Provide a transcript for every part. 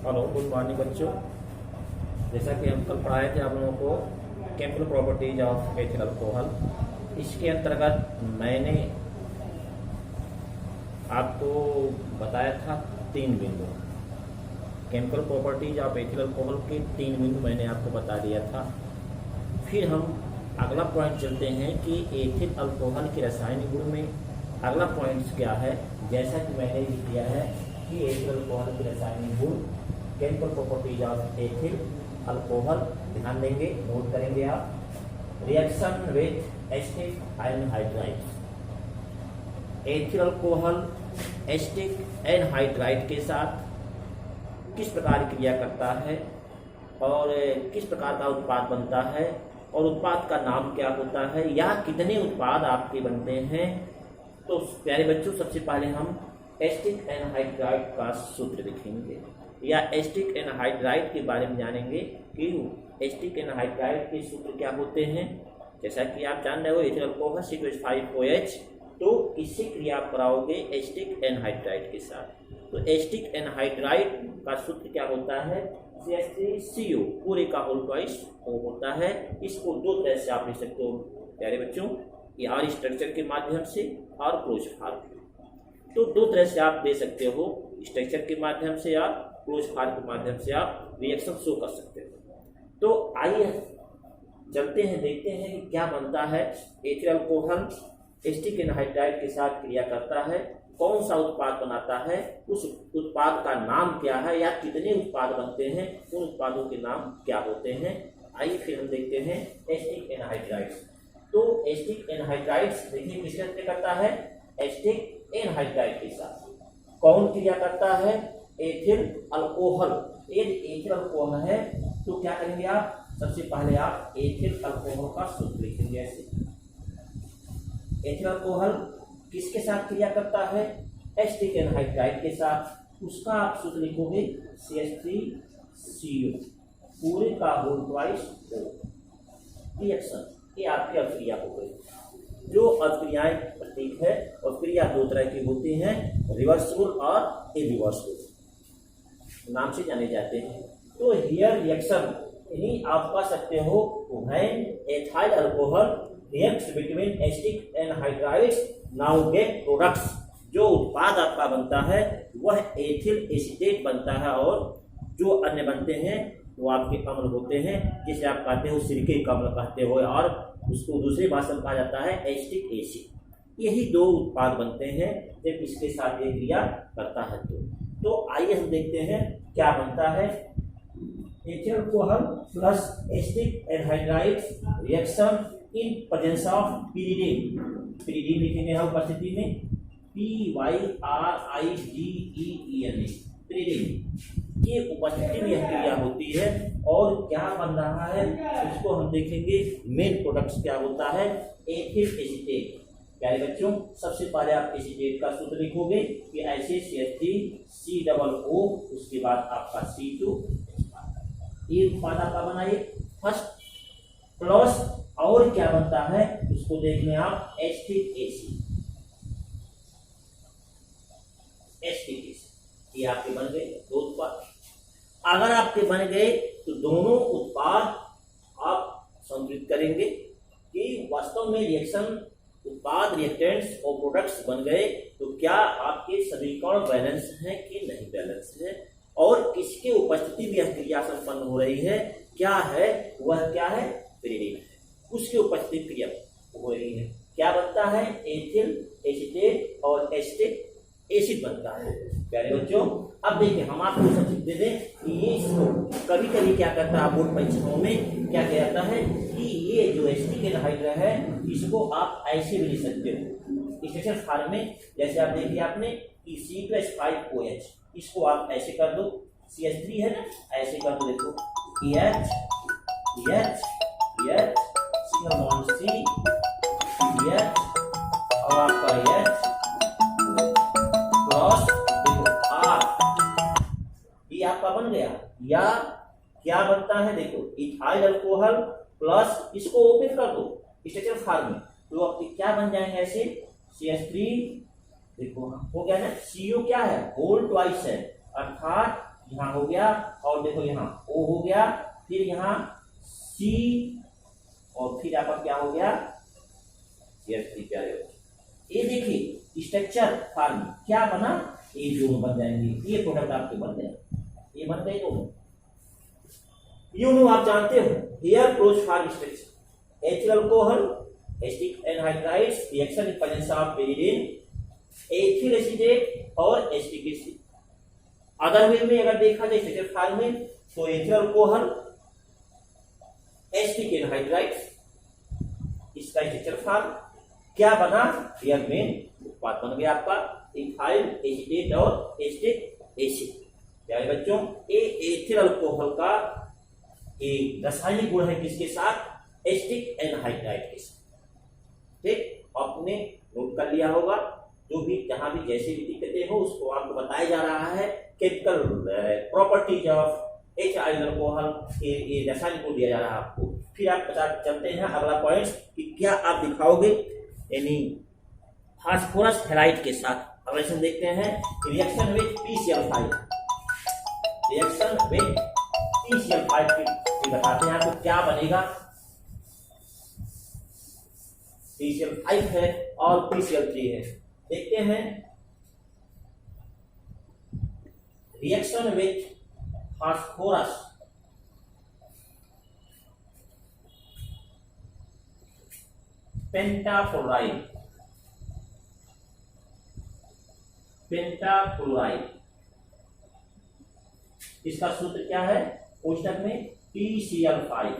Hello, good morning बच्चों। जैसा कि हम कल पढ़ाए थे आप लोगों को chemical properties of ethyl alcohol, इसके अंतर्गत मैंने आपको बताया था 3 बिंदु। Chemical properties of ethyl alcohol के 3 बिंदु मैंने आपको बता दिया था। फिर हम अगला पॉइंट चलते हैं कि एथिल अल्कोहल के रासायनिक गुण में अगला पॉइंट क्या है। जैसा कि मैंने लिख दिया है कि एथिल अल्कोहल के रासायनिक गुण, chemical properties of ethyl alcohol, ध्यान देंगे, नोट करेंगे आप। Reaction with acetic anhydride, ethyl alcohol acetic anhydride के साथ किस प्रकार की क्रिया करता है और किस प्रकार का उत्पाद बनता है और उत्पाद का नाम क्या होता है, या कितने उत्पाद आपके बनते हैं। तो प्यारे बच्चों, सबसे पहले हम एसिटिक एनहाइड्राइड का सूत्र लिखेंगे या एसिटिक एनहाइड्राइड के बारे में जानेंगे कि एसिटिक एनहाइड्राइड के सूत्र क्या होते हैं। जैसा कि आप जान रहे हो, एथिल अल्कोहल C2H5OH, तो किससे क्रिया कराओगे? एसिटिक एनहाइड्राइड के साथ। तो एसिटिक एनहाइड्राइड का सूत्र क्या होता है? CH3CO पूरे का होल ट्वाइस O होता है। इसको 2 तरह से आप लिख सकते हो प्यारे बच्चों, या स्ट्रक्चर के माध्यम से और क्लोज फॉर्म। तो 2 तरह से आप दे सकते हो, स्ट्रक्चर के माध्यम से या क्लोज फॉर्म के माध्यम से आप रिएक्शन शो कर सकते हो। तो आइए चलते हैं, देखते हैं कि क्या बनता है। एथिल अल्कोहल एसिटिक एनहाइड्राइड के साथ क्रिया करता है, कौन सा उत्पाद बनाता है, उस उत्पाद का नाम क्या है, या कितने उत्पाद बनते हैं, उन उत्पादों के नाम क्या होते हैं। आइए फिर हम देखते हैं एसिटिक एनहाइड्राइड्स। तो एसिटिक एनहाइड्राइड्स देखिए किसके साथ करता है? एसिटिक एनहाइड्राइड के साथ। कौन क्रिया करता है? Ethyl alcohol. यदि एथिल अल्कोहल है तो क्या करेंगे आप? सबसे पहले आप एथिल अल्कोहल का सूत्र लिखेंगे ऐसे। एथिल अल्कोहल किसके साथ क्रिया करता है? एसिटिक एनहाइड्राइड के साथ। उसका आप सूत्र लिखोगे CH3CO पूरे का होल ट्वाइस O। रिएक्शन, ये आपकी अभिक्रिया हो गई। जो अभिक्रियाएं प्रतीक है, अभिक्रिया 2 तरह की होती हैं, रिवर्सिबल और इरिवर्सिबल नाम से जाने जाते हैं। तो हियर रिएक्शन यानी आप कह सकते हो when ethyl alcohol reacts between acetic anhydrides now get products. जो उत्पाद आपका बनता है वह एथिल एसीटेट बनता है, और जो अन्य बनते हैं वो आपके अम्ल होते हैं, जिसे आप कहते हो सिरके का अम्ल कहते हो, और उसको दूसरी भाषा में कहा जाता है एसिटिक एसिड। यही 2 उत्पाद बनते हैं जब इसके साथ ये क्रिया करता है। तो आइए हम देखते हैं क्या बनता है। Ethyl alcohol plus acetic anhydrides reaction in presence of pyridine। pyridine लिखेंगे हम उपस्थिति में PYRIDENE, pyridine की उपस्थिति में यह क्रिया होती है। और क्या बन रहा है उसको हम देखेंगे। मेन प्रोडक्ट्स क्या होता है? Ethyl acetate. प्यारे बच्चों, सबसे पहले आप एसीटेट का सूत्र लिखोगे कि ऐसे CH3COO, उसके बाद आपका C2, ये उत्पाद आपका बनाइए फर्स्ट। प्लस और क्या बनता है उसको देख लें आप, एसिटिक एसिड। एसिटिक एसिड ये आपके बन गए 2 उत्पाद। अगर आपके बन गए तो दोनों उत्पाद आप संतुलित करेंगे कि वास्तव में रिएक्शन उत्पाद, रिएक्टेंट्स और प्रोडक्ट्स बन गए, तो क्या आपके समीकरण बैलेंस हैं कि नहीं बैलेंस है, और किसके उपस्थिति में यह क्रिया संपन्न हो रही है, क्या है वह, क्या है? pyridine है, उसकी उपस्थिति क्रिया हो रही है। क्या बनता है? एथिल एसीटेट और एसिटिक एसिड बनता है। प्यारे बच्चों, अब देखिए हम आपको सब दे दें कि ये इसको कभी कभी क्या करता है, बोर्ड परीक्षाओं में क्या कहता है कि ये जो एसिटिक एनहाइड्राइड है इसको आप ऐसे भी लिख सकते हो स्ट्रक्चर फॉर्म में। जैसे आप देखिए आपने कि C2H5OH, इसको आप ऐसे कर दो, CH3 है ना, ऐसे कर दो, देखो EH single bond C, EH और आपका EH प्लस देखो R, ये आपका बन गया। या क्या बनता है? देखो इथाइल अल्कोहल प्लस, इसको ओपन कर दो स्ट्रक्चर फॉर्म में, तो आपके क्या बन जाएंगे ऐसे CH3, देखो हो गया ना। CO क्या है? होल ट्वाइस है, अर्थात यहाँ हो गया, और देखो यहाँ O हो गया, फिर यहाँ C, और फिर आपका क्या हो गया CH3 प्यारे बच्चों। ये देखिए स्ट्रक्चर फॉर्म क्या बना, ये दोनों बन जाएंगे, ये प्रोडक्ट आपके बन गए, ये बन गए दोनों। यू नो आप जानते हो, here close form structure ethyl alcohol acetic anhydrides reaction in presence of pyridine ethyl acetate और एसिटिक एसिड। अदर वे में अगर देखा जाए स्ट्रक्चर फॉर्म में, तो एथिल अल्कोहल एसिटिक एनहाइड्राइड्स, इसका स्ट्रक्चर फॉर्म क्या बना, हियर मेन उत्पाद बन गया आपका इथाइल एसीटेट और एसिटिक एसिड। प्यारे बच्चों, ये एथिल अल्कोहल का एक रासायनिक गुण है किसके साथ, एसिटिक एनहाइड्राइड के साथ। ठीक, आपने नोट कर लिया होगा, जो भी जहां भी जैसे भी दिक्कतें हो उसको आपको बताया जा रहा है। Chemical properties of ethyl alcohol, ये रासायनिक गुण दिया जा रहा है आपको। फिर आप पता चलते हैं अगला पॉइंट कि क्या आप दिखाओगे, यानी फास्फोरस हैलाइड के साथ। अब ऐसे देखते हैं reaction with PCl5, reaction with PCl5 की बताते हैं आपको क्या बनेगा। PCl5 है और PCl3 है, देखते हैं रिएक्शन विद फास्फोरस पेंटाफ्लोराइड, पेंटाफ्लोराइड, इसका सूत्र क्या है कोष्टक में, PCl5।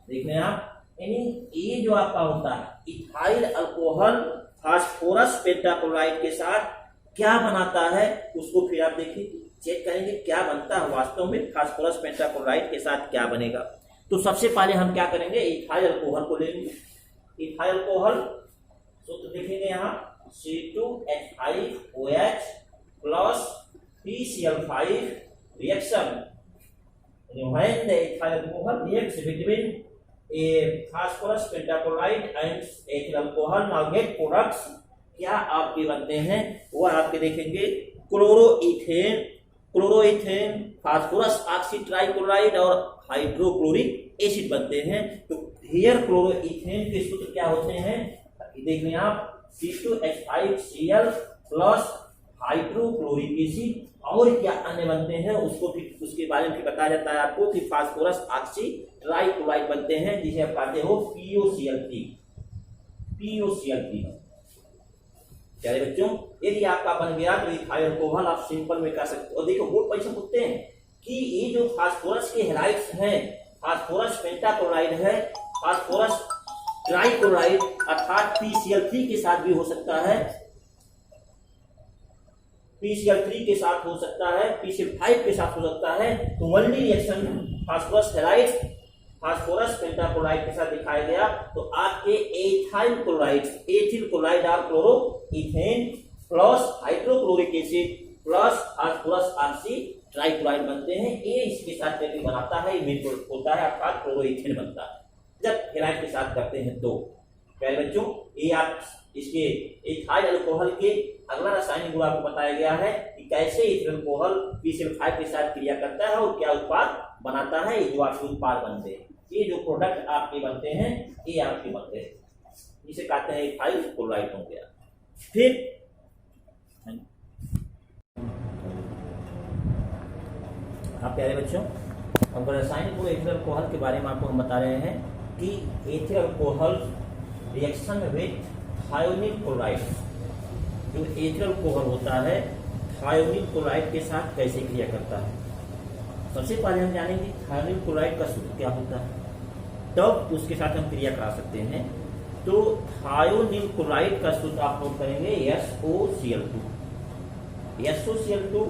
देख रहे हैं आप, यानी ये जो आपका होता है इथाइल अल्कोहल फास्फोरस पेंटाक्लोराइड के साथ क्या बनाता है, उसको फिर आप देखिए चेक करेंगे क्या बनता है वास्तव में फास्फोरस पेंटाक्लोराइड के साथ क्या बनेगा। तो सबसे पहले हम क्या करेंगे, इथाइल अल्कोहल को लेंगे। इथाइल अल्कोहल सूत्र देखेंगे यहाँ C2H5OH plus PCl5 reaction, when the ethyl alcohol reacts between a phosphorus pentachloride and ethyl alcohol, now get products क्या आपके बनते हैं, वो आपके देखेंगे क्लोरोइथेन, क्लोरोइथेन, फास्फोरस ऑक्सीट्राइक्लोराइड और हाइड्रोक्लोरिक एसिड बनते हैं। तो हियर क्लोरोइथेन के सूत्र क्या होते हैं, देख रहे हैं आप C2H5Cl प्लस हाइड्रोक्लोरिक एसिड, और क्या अन्य बनते हैं उसको फिर उसके बारे में बताया जाता है आपको कि फास्फोरस ऑक्सीट्राइक्लोराइड बनते हैं, जिसे आप कहते हो POCl3, POCl3। प्यारे बच्चों, यदि आपका बन गया तो इथाइल अल्कोहल आप सिंपल में कर सकते हो। और देखो बोर्ड परीक्षा पूछते हैं कि ये जो फास्फोरस के हैलाइड्स हैं, फास्फोरस पेंटाक्लोराइड है, फास्फोरस ट्राइक्लोराइड अर्थात PCl3 के साथ भी हो सकता है, PCl3 के साथ हो सकता है, PCl5 के साथ हो सकता है। तो only reaction phosphorus halides phosphorus pentachloride के साथ दिखाया गया, तो आपके एथिल क्लोराइड, एथिल क्लोराइड और chloroethane plus hydrochloric acid plus phosphorus oxy trichloride बनते हैं। ये इसके साथ करके बनाता है, मेन प्रोडक्ट होता है अर्थात क्लोरोइथेन बनता है जब हैलाइड के साथ करते हैं। तो प्यारे बच्चों, ये आप इसके इथाइल अल्कोहल के अगला रासायनिक गुण आपको बताया गया है कि कैसे इथाइल अल्कोहल PCl5 के साथ क्रिया करता है और क्या उत्पाद बनाता है। ये जो आपके उत्पाद बनते हैं, ये जो प्रोडक्ट आपके बनते हैं, ये आपके बनते हैं, इसे कहते हैं इथाइल क्लोराइड हो गया। फिर आप प्यारे बच्चों, हम रासायनिक गुण एथिल अल्कोहल के बारे में आपको हम बता रहे हैं कि ethyl alcohol reaction with thionyl chloride, जो एथिल अल्कोहल होता है थायोनिल क्लोराइड के साथ कैसे क्रिया करता है। सबसे पहले हम जानेंगे थायोनिल क्लोराइड का सूत्र क्या होता है, तब उसके साथ हम क्रिया करा सकते हैं। तो थायोनिल क्लोराइड का सूत्र आप नोट करेंगे SOCl2। SOCl2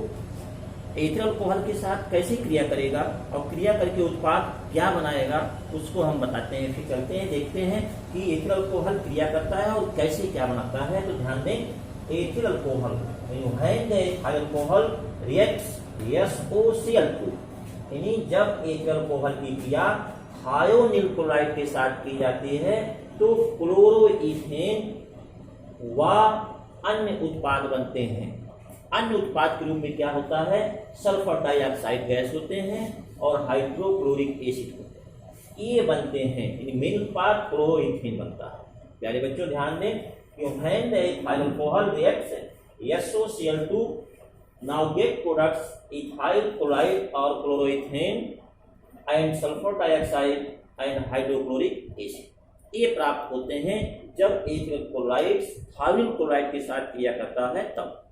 एथिल अल्कोहल के साथ कैसे क्रिया करेगा और क्रिया करके उत्पाद क्या बनाएगा उसको हम बताते हैं। फिर चलते हैं, देखते हैं कि एथिल अल्कोहल क्रिया करता है और कैसे क्या बनाता है। तो ध्यान दें, ethyl alcohol alcohol reacts SOCl2, यानी जब एथिल अल्कोहल की क्रिया थायोनिल क्लोराइड के साथ की जाती है तो क्लोरोइथेन व अन्य उत्पाद बनते हैं। अन्य उत्पाद के रूप में क्या होता है, सल्फर डाइऑक्साइड गैस होते हैं और हाइड्रोक्लोरिक एसिड होते हैं, ये बनते हैं। यानी मेन उत्पाद क्लोरोइथेन बनता है। प्यारे बच्चों ध्यान दें कि when the ethyl alcohol reacts SOCl2 now get products ethyl chloride or chloroethane and sulfur dioxide and hydrochloric acid, ये प्राप्त होते हैं जब एथिल क्लोराइड थाइल क्लोराइड के साथ क्रिया करता है तब।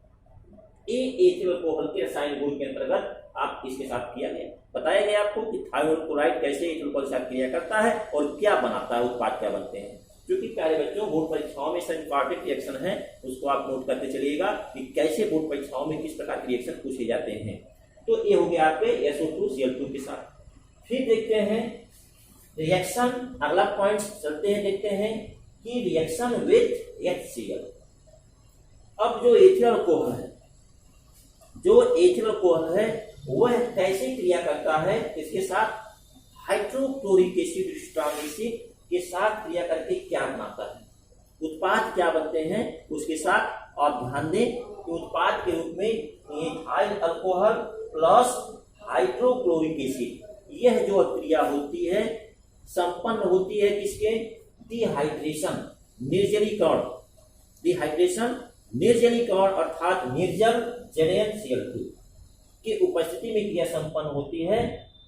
ये एथिल अल्कोहल के रसायन गुण के अंतर्गत आप इसके साथ किया गया, बताया गया आपको कि थाइल क्लोराइड कैसे एथिल अल्कोहल के साथ क्रिया करता है और क्या बनाता है, उत्पाद क्या बनते हैं। क्योंकि प्यारे बच्चों बोर्ड परीक्षाओं में सब इंपॉर्टेंट रिएक्शन है, उसको आप नोट करते चलिएगा कि कैसे बोर्ड परीक्षाओं में किस प्रकार के रिएक्शन पूछे जाते हैं। तो ये हो गया आपके SO2Cl2 के साथ। फिर देखते हैं रिएक्शन, अगला पॉइंट चलते हैं, देखते हैं कि रिएक्शन विथ HCl। अब जो एथिल अल्कोहल है, वह कैसे क्रिया करता है, इसके साथ हाइड्रोक्लोरिक एसिड स्ट्रॉन्ग एसिड के साथ क्रिया करके क्या बनाता है, उत्पाद क्या बनते हैं उसके साथ आप ध्यान दें कि उत्पाद के रूप में ethyl alcohol plus hydrochloric acid, यह जो क्रिया होती है संपन्न होती है किसके, डिहाइड्रेशन निर्जलीकरण अर्थात निर्जल ZnCl2 की उपस्थिति में क्रिया संपन्न होती है।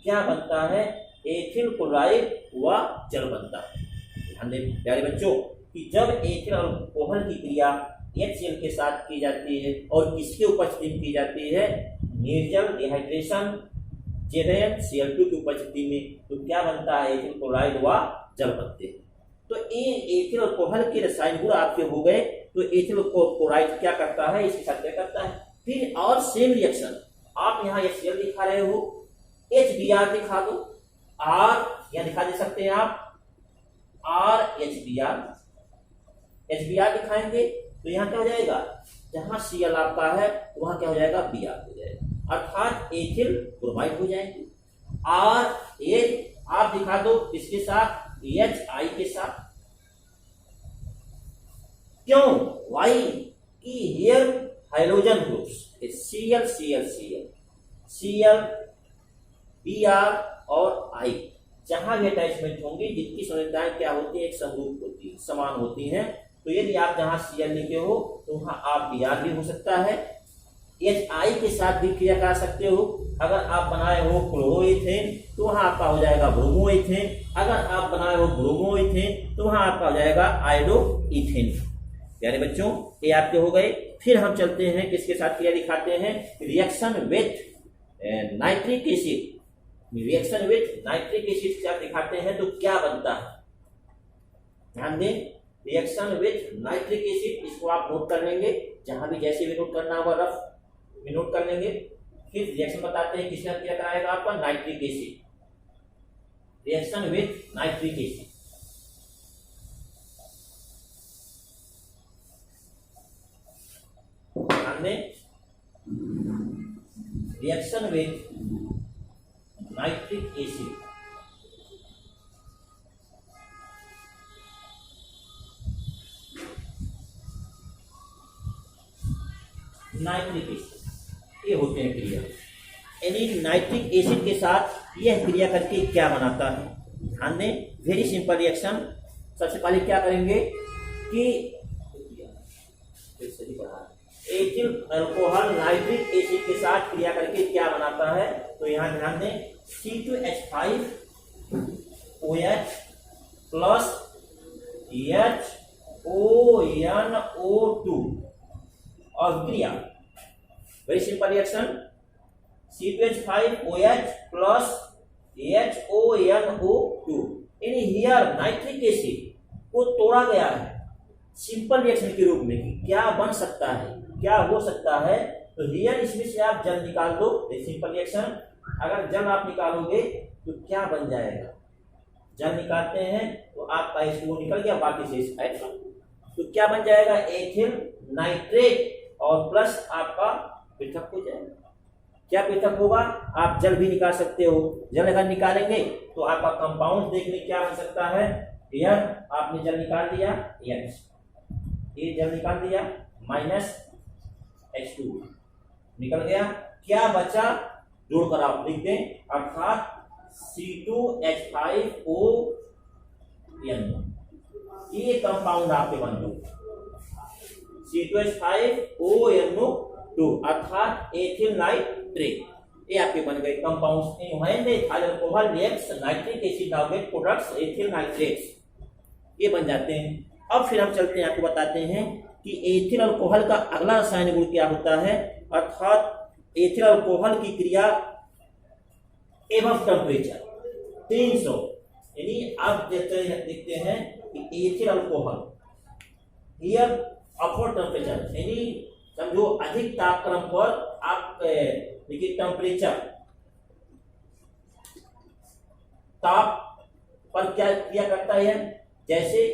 क्या बनता है, एथिल क्लोराइड व जल बनता है। ध्यान दें प्यारे बच्चों कि जब एथिल अल्कोहल की क्रिया HCl के साथ की जाती है और किसके उपस्थिति में की जाती है, निर्जल डिहाइड्रेशन ZnCl2 की उपस्थिति में, तो क्या बनता है, एथिल क्लोराइड व जल बनते हैं। तो ये एथिल अल्कोहल के रसायन गुण आपके हो गए। तो एथिल क्लोराइड क्या करता है, इसके साथ क्या करता है। फिर और सेम रिएक्शन, आप यहाँ HCl दिखा रहे हो, HBr दिखा दो, R यहाँ दिखा दे सकते हैं आप, HBr दिखाएंगे तो यहाँ क्या हो जाएगा, जहां Cl आपका है वहां क्या हो जाएगा, Br हो जाएगा, अर्थात एथिल ब्रोमाइड हो जाएंगे। आप दिखा दो इसके साथ HI के साथ, क्यों, वाई कि here hydrogen groups Cl, Br और I जहां भी अटैचमेंट होंगे जिनकी संरचनाएं क्या होती है, एक समरूप होती है, समान होती हैं। तो यदि आप जहां Cl लिखे हो तो वहां आप Br भी हो सकता है, HI के साथ भी क्रिया कर सकते हो। अगर आप बनाए हो क्लोरोइथेन तो वहां आपका हो जाएगा ब्रोमोइथेन, अगर आप बनाए हो ब्रोमोइथेन तो वहां आपका हो जाएगा आयोडोइथेन। प्यारे बच्चों ये आपके हो गए। फिर हम चलते हैं किसके साथ क्रिया दिखाते हैं, reaction with nitric acid. Reaction with nitric acid से आप दिखाते हैं तो क्या बनता है, ध्यान दें, रिएक्शन विथ नाइट्रिक एसिड, इसको आप नोट कर लेंगे, जहां भी जैसे भी नोट करना होगा रफ में नोट कर लेंगे। फिर रिएक्शन बताते हैं किसका क्या कराएगा आपका, nitric acid, reaction with nitric acid. ध्यान दें, reaction with nitric acid, nitric acid ये होते हैं क्रिया, यानी नाइट्रिक एसिड के साथ यह क्रिया करके क्या बनाता है। ध्यान दें, वेरी सिंपल रिएक्शन। सबसे पहले क्या करेंगे कि एथिल अल्कोहल नाइट्रिक एसिड के साथ क्रिया करके क्या बनाता है, तो यहाँ ध्यान दें, C2H5OH प्लस HONO2 और क्रिया, very simple reaction, C2H5OH plus HONO2, यानी हियर नाइट्रिक एसिड को तोड़ा गया है सिंपल रिएक्शन के रूप में कि क्या बन सकता है, क्या हो सकता है। तो हियर इसमें से आप जल निकाल दो, सिंपल रिएक्शन, अगर जल आप निकालोगे तो क्या बन जाएगा, जल निकालते हैं तो आपका H2O निकल गया, बाकी शेष H, तो क्या बन जाएगा, एथिल नाइट्रेट और प्लस आपका पृथक हो जाएगा। क्या पृथक होगा, आप जल भी निकाल सकते हो, जल अगर निकालेंगे तो आपका कंपाउंड देखने क्या बन सकता है, यह आपने जल निकाल दिया H, ये जल निकाल दिया माइनस H2, निकल गया। क्या बचा, जोड़कर आप लिख दें, अर्थात C2H5ONO, ये कंपाउंड आपके बन गए C2H5ONO2 अर्थात एथिल नाइट्रेट, ये आपके बन गए compounds. When the ethyl alcohol reacts nitric acid now get products ethyl nitrates, ये बन जाते हैं। अब फिर हम चलते हैं, आपको बताते हैं कि एथिल अल्कोहल का अगला रासायनिक गुण क्या होता है, अर्थात एथिल अल्कोहल की क्रिया एवं टेम्परेचर 300, यानी आप देखते हैं कि ethyl alcohol here upward temperature, यानी समझो अधिक तापक्रम पर आप देखिए टेम्परेचर, ताप पर क्या क्रिया करता है, जैसे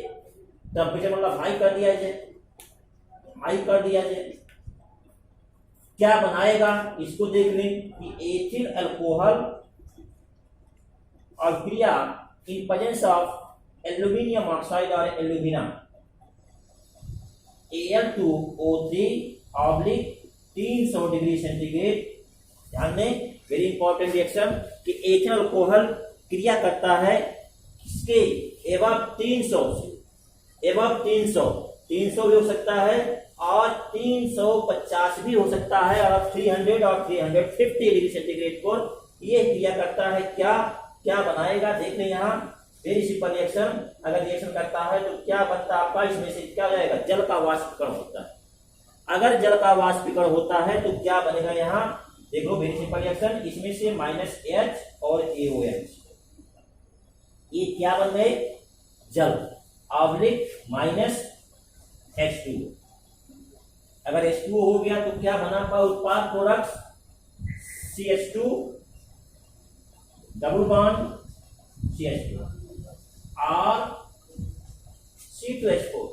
टेम्परेचर मतलब हाई कर दिया जाए, क्या बनाएगा इसको देख लें कि एथिल अल्कोहल और क्रिया in presence of aluminium oxide और एल्यूमिना Al2O3/300 डिग्री सेंटीग्रेड। ध्यान दें, वेरी इंपॉर्टेंट रिएक्शन कि एथिल अल्कोहल क्रिया करता है किसके, एवं 300 से, एवं 300 भी हो सकता है और 350 भी हो सकता है, और 300 और 350 डिग्री सेंटीग्रेड पर ये क्रिया करता है। क्या बनाएगा, देख लें यहाँ, वेरी सिंपल रिएक्शन। अगर रिएक्शन करता है तो क्या बनता है आपका, इसमें से क्या हो जाएगा, जल का वाष्पीकरण होता है। अगर जल का वाष्पीकरण होता है तो क्या बनेगा, यहाँ देखो वेरी सिंपल रिएक्शन, इसमें से -H और AOH, ये क्या बन गए, जल -H2। अगर H2 हो गया तो क्या बना आपका उत्पाद, products CH2 double bond CH2 और C2H4,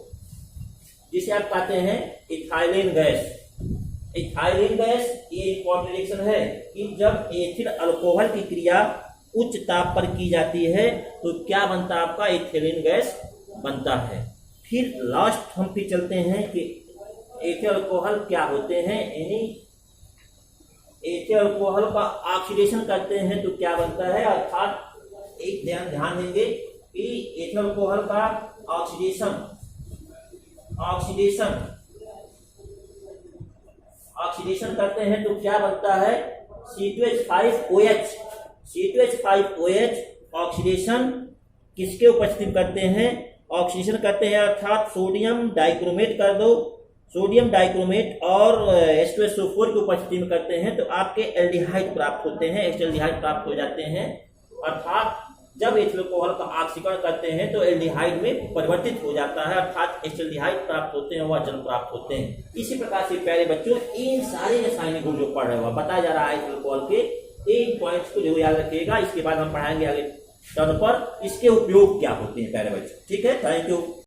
जिसे आप कहते हैं इथाइलिन गैस। इथाइलिन गैस ये इंपॉर्टेंट रिएक्शन है कि जब एथिल अल्कोहल की क्रिया उच्च ताप पर की जाती है तो क्या बनता है आपका, इथाइलिन गैस बनता है। फिर लास्ट हम फिर चलते हैं कि एथिल अल्कोहल क्या होते हैं, यानी एथिल अल्कोहल का ऑक्सीडेशन करते हैं तो क्या बनता है, अर्थात एक ध्यान देंगे कि एथिल अल्कोहल का ऑक्सीडेशन करते हैं तो क्या बनता है, C2H5OH ऑक्सीडेशन किसके उपस्थिति में करते हैं, ऑक्सीडेशन करते हैं, अर्थात सोडियम डाइक्रोमेट कर दो, सोडियम डाइक्रोमेट और H2SO4 की उपस्थिति में करते हैं तो आपके एल्डिहाइड प्राप्त होते हैं, एल्डिहाइड प्राप्त हो जाते हैं। अर्थात जब एथिल अल्कोहल का ऑक्सीकरण करते हैं तो एल्डिहाइड में परिवर्तित हो जाता है, अर्थात एल्डिहाइड प्राप्त होते हैं, वह जल प्राप्त होते हैं। इसी प्रकार से प्यारे बच्चों, इन सारे रासायनिक गुण जो पढ़ रहे हो बताया जा रहा है एथिल अल्कोहल के, इन पॉइंट्स को जो याद रखिएगा। इसके बाद हम पढ़ाएंगे आगे टर्न पर इसके उपयोग क्या होते हैं प्यारे बच्चों। ठीक है, थैंक यू।